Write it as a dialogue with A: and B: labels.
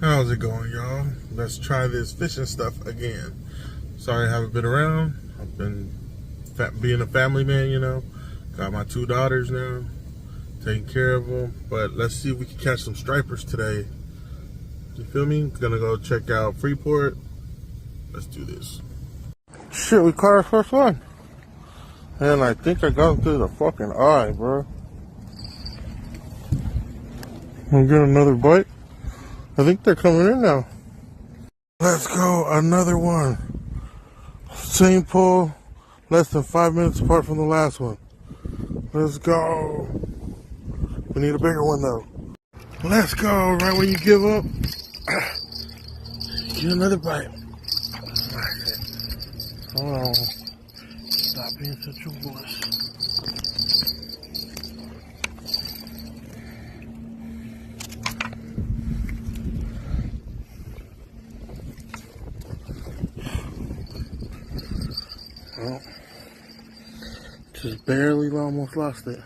A: How's it going, y'all? Let's try this fishing stuff again. Sorry I haven't been around. I've been being a family man, you know. Got my 2 daughters now, taking care of them. But let's see if we can catch some stripers today. You feel me? Gonna go check out Freeport. Let's do this. Shit, we caught our first one. And I think I got him through the fucking eye, bro. We'll get another bite. I think they're coming in now. Let's go, another one. Same pull, less than 5 minutes apart from the last one. Let's go. We need a bigger one though. Let's go, right when you give up. Get another bite. Hold on. Stop being such a wuss. Well, just barely almost lost it.